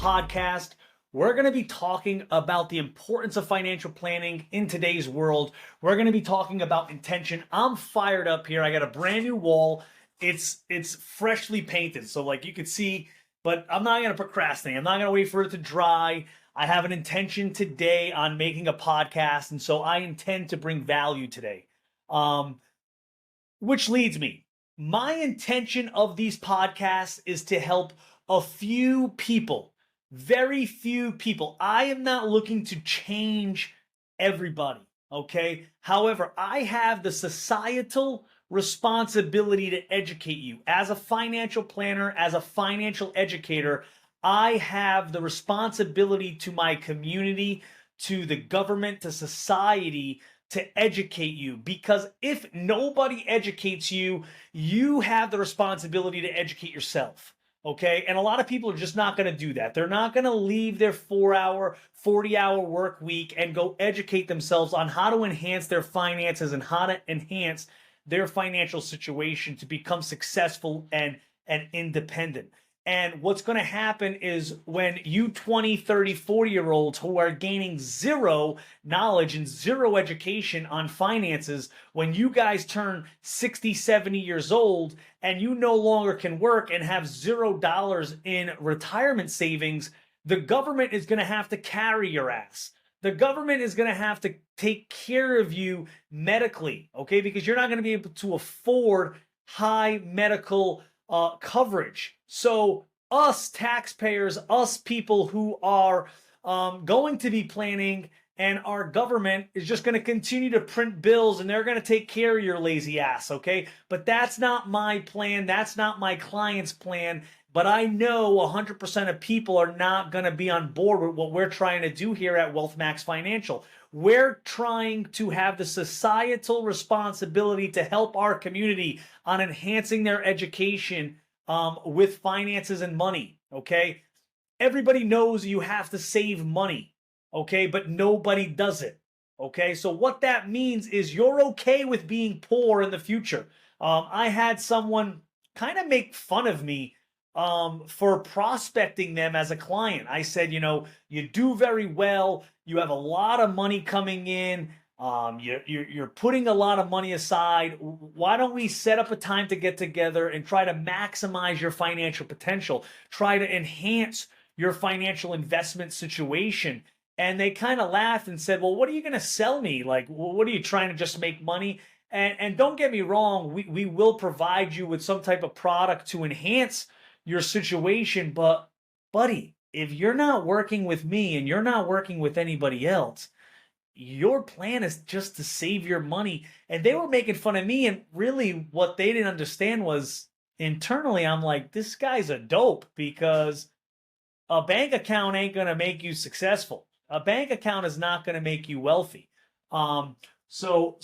podcast. We're going to be talking about the importance of financial planning in today's world. We're going to be talking about intention. I'm fired up here. I got a brand new wall. It's freshly painted, so like you can see, but I'm not going to procrastinate. I'm not going to wait for it to dry. I have an intention today on making a podcast, and so I intend to bring value today. Which leads me, my intention of these podcasts is to help a few people, very few people. I am not looking to change everybody, okay? However, I have the societal responsibility to educate you. As a financial planner, as a financial educator, I have the responsibility to my community, to the government, to society to educate you, because if nobody educates you, you have the responsibility to educate yourself. Okay. And a lot of people are just not going to do that. They're not going to leave their 4-hour, 40-hour work week and go educate themselves on how to enhance their finances and how to enhance their financial situation to become successful and independent. And what's going to happen is when you 20, 30, 40-year-olds who are gaining zero knowledge and zero education on finances, when you guys turn 60, 70 years old and you no longer can work and have $0 in retirement savings, the government is going to have to carry your ass. The government is going to have to take care of you medically, okay? Because you're not going to be able to afford high medical coverage. So us taxpayers, us people who are going to be planning, and our government is just going to continue to print bills and they're going to take care of your lazy ass, okay? But that's not my plan. That's not my client's plan. But I know 100% of people are not going to be on board with what we're trying to do here at WealthMax Financial. We're trying to have the societal responsibility to help our community on enhancing their education with finances and money, okay? Everybody knows you have to save money, okay? But nobody does it, okay? So what that means is you're okay with being poor in the future. I had someone kind of make fun of me for prospecting them as a client. I said, you know, you do very well. You have a lot of money coming in. You're putting a lot of money aside. Why don't we set up a time to get together and try to maximize your financial potential? Try to enhance your financial investment situation. And they kind of laughed and said, well, what are you going to sell me? Like, what are you trying to just make money? And don't get me wrong, we will provide you with some type of product to enhance your situation. But buddy, if you're not working with me and you're not working with anybody else, your plan is just to save your money. And they were making fun of me. And really what they didn't understand was internally, I'm like, this guy's a dope, because a bank account ain't going to make you successful. A bank account is not going to make you wealthy. So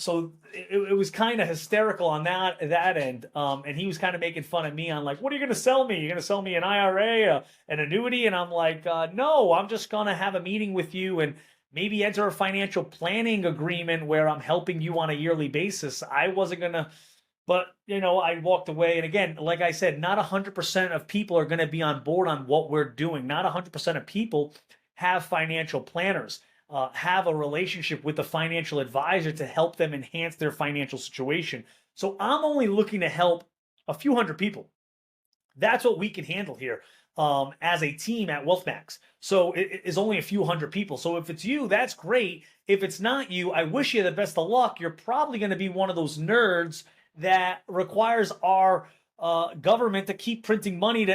it was kind of hysterical on that end. And he was kind of making fun of me on like, what are you going to sell me? You're going to sell me an IRA, an annuity? And I'm like, no, I'm just going to have a meeting with you and maybe enter a financial planning agreement where I'm helping you on a yearly basis. I wasn't going to, but you know, I walked away. And again, like I said, not 100% of people are going to be on board on what we're doing. Not 100% of people have financial planners. Have a relationship with a financial advisor to help them enhance their financial situation. So I'm only looking to help a few hundred people. That's what we can handle here as a team at WealthMax. So it is only a few hundred people. So if it's you, that's great. If it's not you, I wish you the best of luck. You're probably going to be one of those nerds that requires our government to keep printing money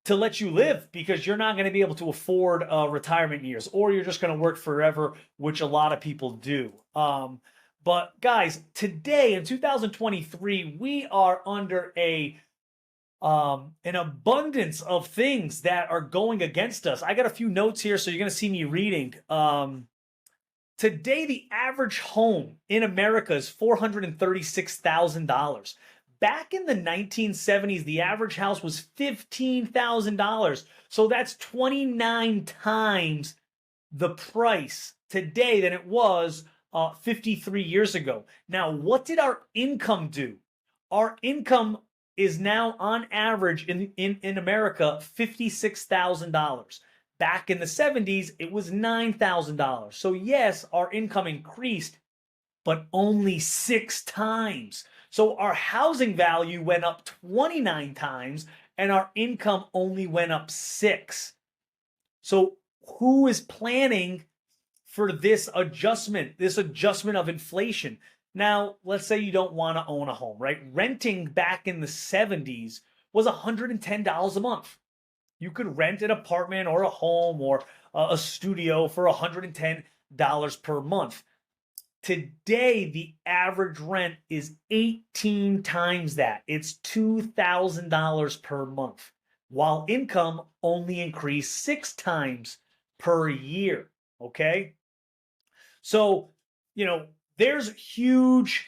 to let you live, because you're not going to be able to afford retirement years, or you're just going to work forever, which a lot of people do. But guys, today in 2023, we are under an abundance of things that are going against us. I got a few notes here, so you're going to see me reading. Today, the average home in America is $436,000. Back in the 1970s, the average house was $15,000. So that's 29 times the price today than it was 53 years ago. Now, what did our income do? Our income is now on average in America $56,000. Back in the 70s, it was $9,000. So yes, our income increased, but only 6 times. So our housing value went up 29 times and our income only went up 6. So who is planning for this adjustment of inflation? Now, let's say you don't want to own a home, right? Renting back in the 70s was $110 a month. You could rent an apartment or a home or a studio for $110 per month. Today, the average rent is 18 times that. It's $2,000 per month, while income only increased 6 times per year. Okay? So, there's a huge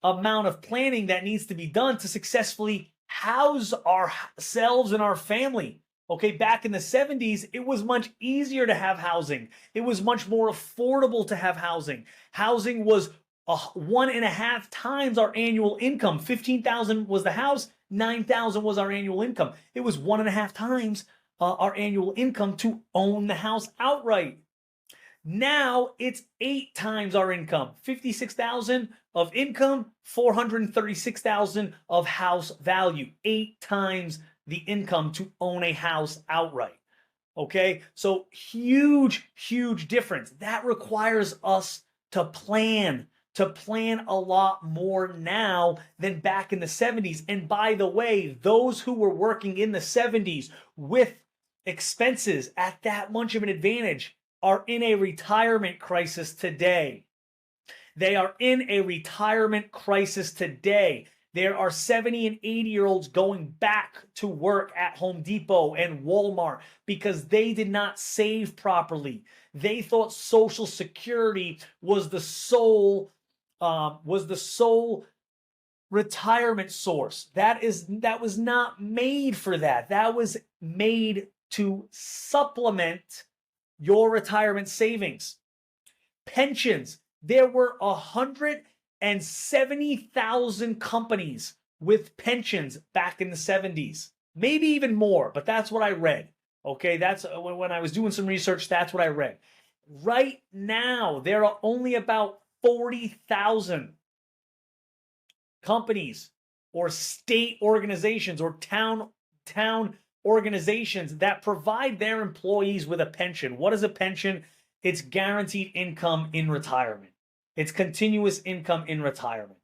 amount of planning that needs to be done to successfully house ourselves and our family. Okay, back in the 70s, it was much easier to have housing. It was much more affordable to have housing. Housing was 1.5 times our annual income. 15,000 was the house, 9,000 was our annual income. It was 1.5 times our annual income to own the house outright. Now it's 8 times our income. 56,000 of income, 436,000 of house value. 8 times the income to own a house outright. Okay? So huge, huge difference. That requires us to plan a lot more now than back in the 70s. And by the way, those who were working in the 70s with expenses at that much of an advantage are in a retirement crisis today. They are in a retirement crisis today. There are 70 and 80-year-olds going back to work at Home Depot and Walmart because they did not save properly. They thought Social Security was the sole retirement source. That was not made for that. That was made to supplement your retirement savings. Pensions. There were 170,000 companies with pensions back in the 70s. Maybe even more, but that's what I read. Okay, that's when I was doing some research, that's what I read. Right now, there are only about 40,000 companies or state organizations or town organizations that provide their employees with a pension. What is a pension? It's guaranteed income in retirement. It's continuous income in retirement.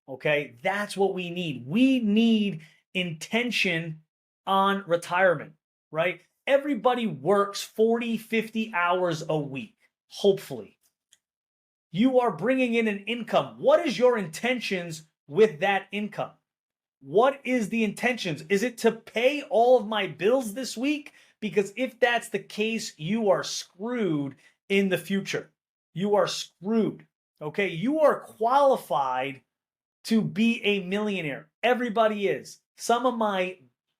Okay, that's what we need. We need intention on retirement, right? Everybody works 40, 50 hours a week, hopefully. You are bringing in an income. What is your intentions with that income? What is the intentions? Is it to pay all of my bills this week? Because if that's the case, you are screwed in the future. You are screwed. Okay, you are qualified to be a millionaire. Everybody is. Some of my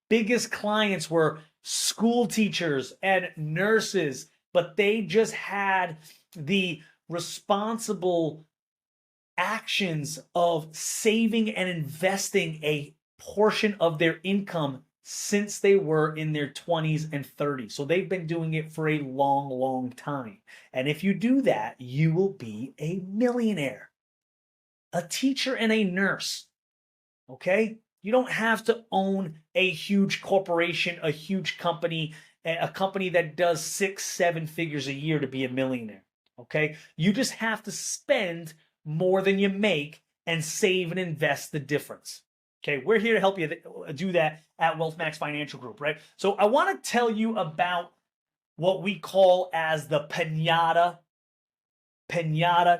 biggest clients were school teachers and nurses, but they just had the responsible actions of saving and investing a portion of their income since they were in their 20s and 30s. So they've been doing it for a long, long time. And if you do that, you will be a millionaire. A teacher and a nurse. Okay? You don't have to own a huge corporation, a huge company, a company that does 6-7 figures a year to be a millionaire. Okay? You just have to spend more than you make and save and invest the difference. Okay, we're here to help you do that at Wealth Max Financial Group, right? So I want to tell you about what we call as the piñata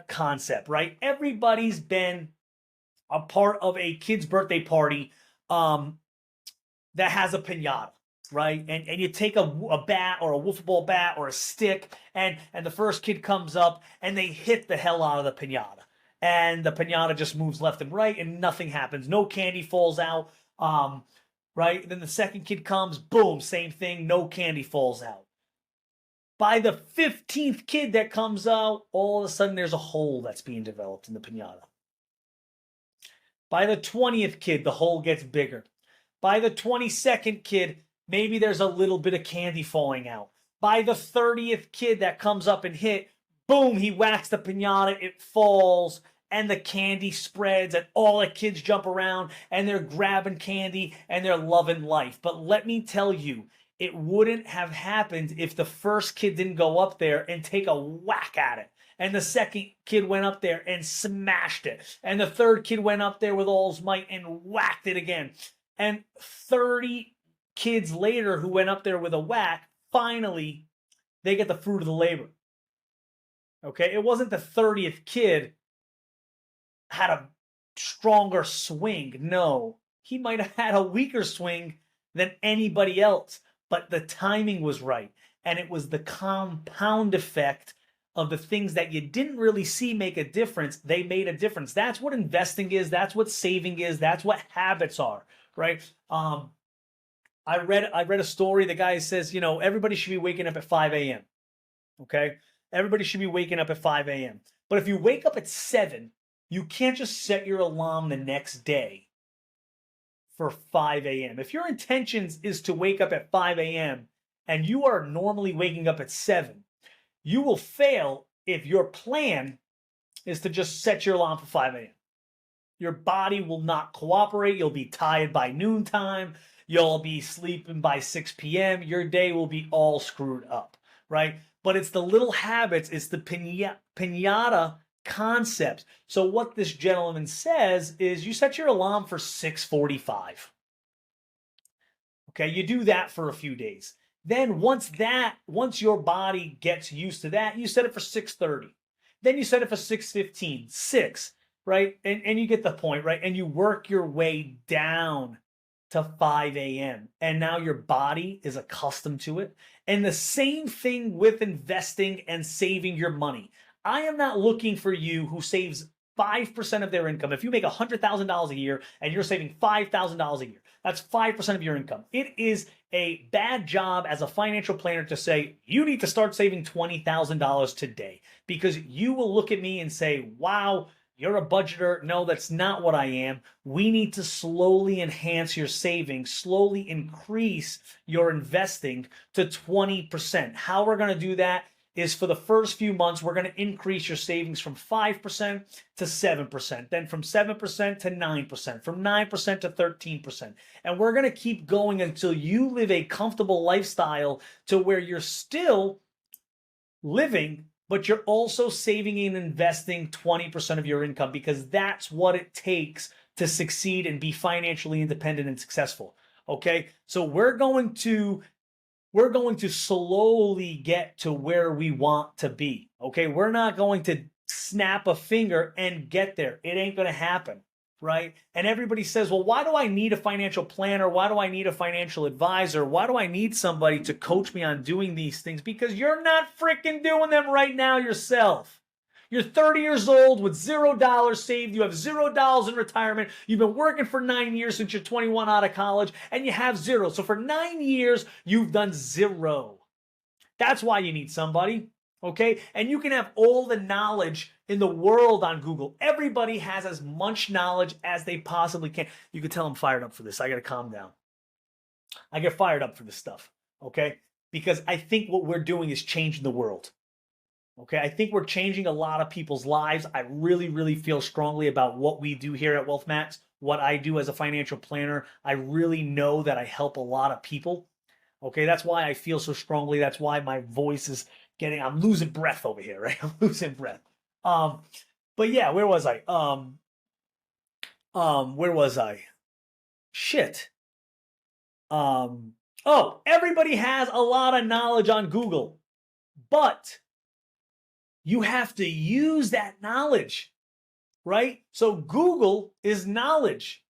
concept, right? Everybody's been a part of a kid's birthday party that has a piñata, right? And you take a bat or a wiffle ball bat or a stick, and the first kid comes up and they hit the hell out of the piñata. And the piñata just moves left and right and nothing happens. No candy falls out, right? And then the second kid comes, boom, same thing, no candy falls out. By the 15th kid that comes out, all of a sudden there's a hole that's being developed in the piñata. By the 20th kid, the hole gets bigger. By the 22nd kid, maybe there's a little bit of candy falling out. By the 30th kid that comes up and hit, boom, he whacks the piñata, it falls, and the candy spreads, and all the kids jump around, and they're grabbing candy, and they're loving life. But let me tell you, it wouldn't have happened if the first kid didn't go up there and take a whack at it. And the second kid went up there and smashed it. And the third kid went up there with all his might and whacked it again. And 30 kids later who went up there with a whack, finally, they get the fruit of the labor. Okay? It wasn't the 30th kid had a stronger swing. No. He might have had a weaker swing than anybody else. But the timing was right. And it was the compound effect of the things that you didn't really see make a difference. They made a difference. That's what investing is. That's what saving is. That's what habits are, right? I read a story. The guy says, everybody should be waking up at 5 a.m. Okay? Everybody should be waking up at 5 a.m. But if you wake up at 7, you can't just set your alarm the next day for 5 a.m. If your intentions is to wake up at 5 a.m. and you are normally waking up at 7, you will fail if your plan is to just set your alarm for 5 a.m. Your body will not cooperate. You'll be tired by noontime. You'll be sleeping by 6 p.m. Your day will be all screwed up, right? But it's the little habits. It's the piñata concept. So what this gentleman says is you set your alarm for 6:45. Okay, you do that for a few days. Then once your body gets used to that, you set it for 6:30. Then you set it for 6:15, 6, right? And you get the point, right? And you work your way down to 5 a.m. And now your body is accustomed to it. And the same thing with investing and saving your money. I am not looking for you who saves 5% of their income. If you make $100,000 a year and you're saving $5,000 a year, that's 5% of your income. It is a bad job as a financial planner to say, you need to start saving $20,000 today, because you will look at me and say, wow, you're a budgeter. No, that's not what I am. We need to slowly enhance your savings, slowly increase your investing to 20%. How we're going to do that is for the first few months, we're going to increase your savings from 5% to 7%, then from 7% to 9%, from 9% to 13%. And we're going to keep going until you live a comfortable lifestyle to where you're still living, but you're also saving and investing 20% of your income, because that's what it takes to succeed and be financially independent and successful. Okay? So we're going to slowly get to where we want to be. Okay? We're not going to snap a finger and get there. It ain't going to happen, right? And everybody says, well, why do I need a financial planner? Why do I need a financial advisor? Why do I need somebody to coach me on doing these things? Because you're not freaking doing them right now yourself. You're 30 years old with $0 saved. You have $0 in retirement. You've been working for 9 years since you're 21 out of college, and you have 0. So for 9 years, you've done 0. That's why you need somebody, okay? And you can have all the knowledge in the world on Google. Everybody has as much knowledge as they possibly can. You can tell I'm fired up for this. I got to calm down. I get fired up for this stuff, okay? Because I think what we're doing is changing the world. Okay, I think we're changing a lot of people's lives. I really, really feel strongly about what we do here at Wealth Max, what I do as a financial planner. I really know that I help a lot of people. Okay, that's why I feel so strongly. That's why my voice is I'm losing breath over here, right? I'm losing breath. But yeah, where was I? Where was I? Shit. Oh, everybody has a lot of knowledge on Google, but you have to use that knowledge, right? So Google is knowledge.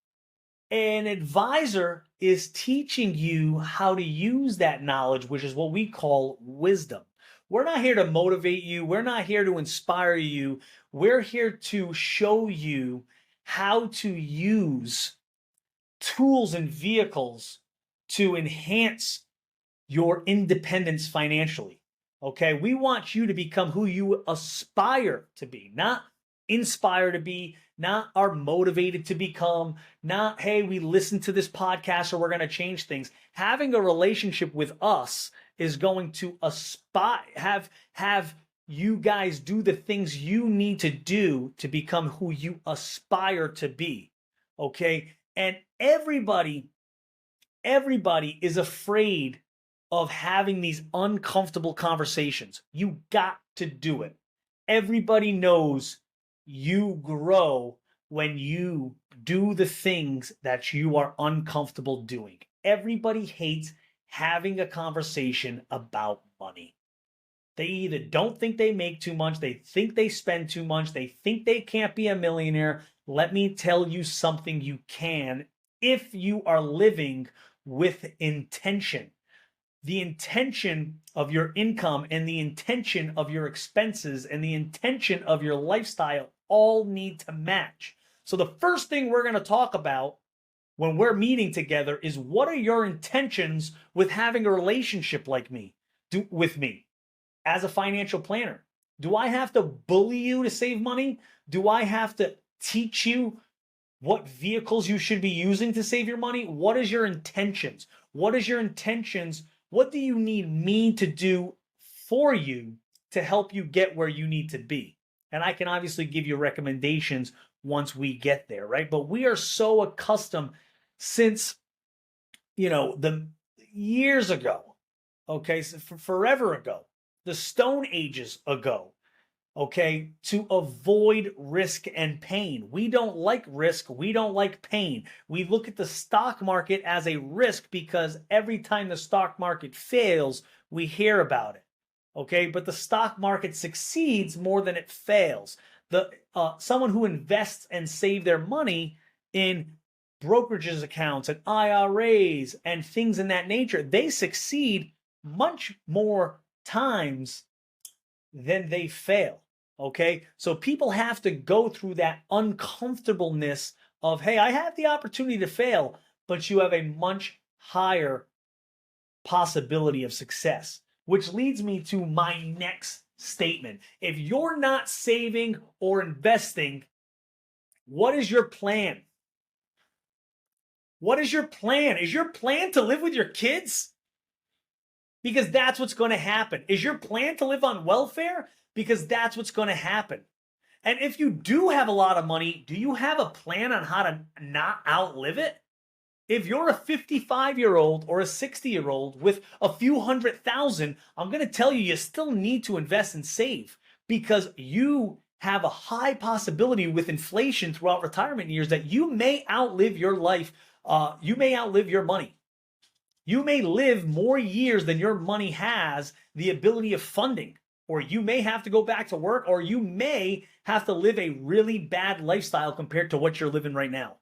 An advisor is teaching you how to use that knowledge, which is what we call wisdom. We're not here to motivate you. We're not here to inspire you. We're here to show you how to use tools and vehicles to enhance your independence financially. Okay, we want you to become who you aspire to be, not inspire to be, not are motivated to become, not, hey, we listen to this podcast or we're going to change things. Having a relationship with us is going to have you guys do the things you need to do to become who you aspire to be. Okay? And everybody is afraid of having these uncomfortable conversations. You got to do it. Everybody knows you grow when you do the things that you are uncomfortable doing. Everybody hates having a conversation about money. They either don't think they make too much, they think they spend too much, they think they can't be a millionaire. Let me tell you something, you can if you are living with intention. The intention of your income and the intention of your expenses and the intention of your lifestyle all need to match. So the first thing we're going to talk about when we're meeting together is, what are your intentions with having a relationship like me, with me as a financial planner? Do I have to bully you to save money? Do I have to teach you what vehicles you should be using to save your money? What is your intentions? What is your intentions? What do you need me to do for you to help you get where you need to be? And I can obviously give you recommendations once we get there, right? But we are so accustomed since, the years ago, okay, so forever ago, the Stone Ages ago, okay, to avoid risk and pain. We don't like risk. We don't like pain. We look at the stock market as a risk because every time the stock market fails, we hear about it. Okay, but the stock market succeeds more than it fails. Someone who invests and save their money in brokerages accounts and IRAs and things in that nature, they succeed much more times than they fail. Okay, so people have to go through that uncomfortableness of, hey, I have the opportunity to fail, but you have a much higher possibility of success. Which leads me to my next statement. If you're not saving or investing, what is your plan? What is your plan? Is your plan to live with your kids? Because that's what's going to happen. Is your plan to live on welfare? Because that's what's going to happen. And if you do have a lot of money, do you have a plan on how to not outlive it? If you're a 55-year-old or a 60-year-old with a few $100,000, I'm going to tell you, you still need to invest and save, because you have a high possibility with inflation throughout retirement years that you may outlive your life. You may outlive your money. You may live more years than your money has the ability of funding, or you may have to go back to work, or you may have to live a really bad lifestyle compared to what you're living right now.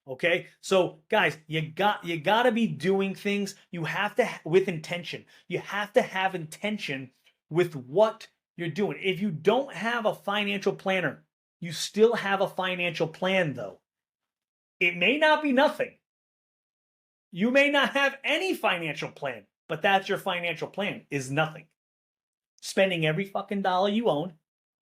Okay, so guys, you got to be doing things. You have to with intention. You have to have intention with what you're doing. If you don't have a financial planner, you still have a financial plan, though. It may not be nothing. You may not have any financial plan, but that's your financial plan, is nothing. Spending every fucking dollar you own,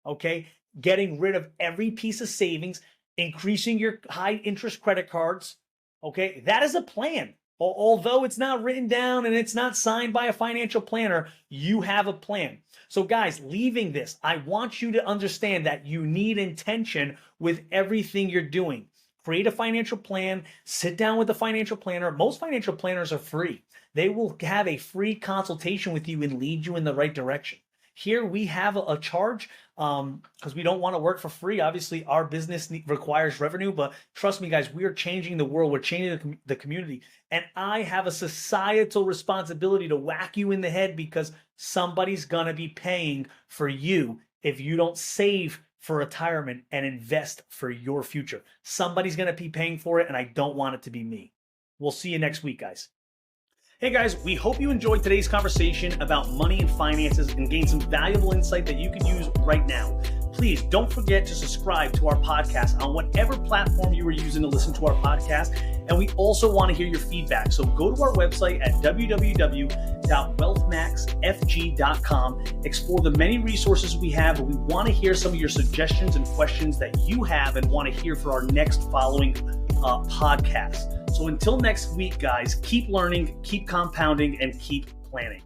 okay? Getting rid of every piece of savings, increasing your high interest credit cards, okay? That is a plan. Although it's not written down and it's not signed by a financial planner, you have a plan. So guys, leaving this, I want you to understand that you need intention with everything you're doing. Create a financial plan, sit down with a financial planner. Most financial planners are free. They will have a free consultation with you and lead you in the right direction. Here we have a charge because we don't want to work for free. Obviously, our business requires revenue, but trust me, guys, we are changing the world. We're changing the community. And I have a societal responsibility to whack you in the head, because somebody's going to be paying for you if you don't save for retirement and invest for your future. Somebody's going to be paying for it, and I don't want it to be me. We'll see you next week, guys. Hey guys, we hope you enjoyed today's conversation about money and finances and gained some valuable insight that you can use right now. Please don't forget to subscribe to our podcast on whatever platform you are using to listen to our podcast. And we also want to hear your feedback. So go to our website at www www.wealthmaxfg.com. Explore the many resources we have, and we want to hear some of your suggestions and questions that you have and want to hear for our next following podcast. So until next week, guys, keep learning, keep compounding, and keep planning.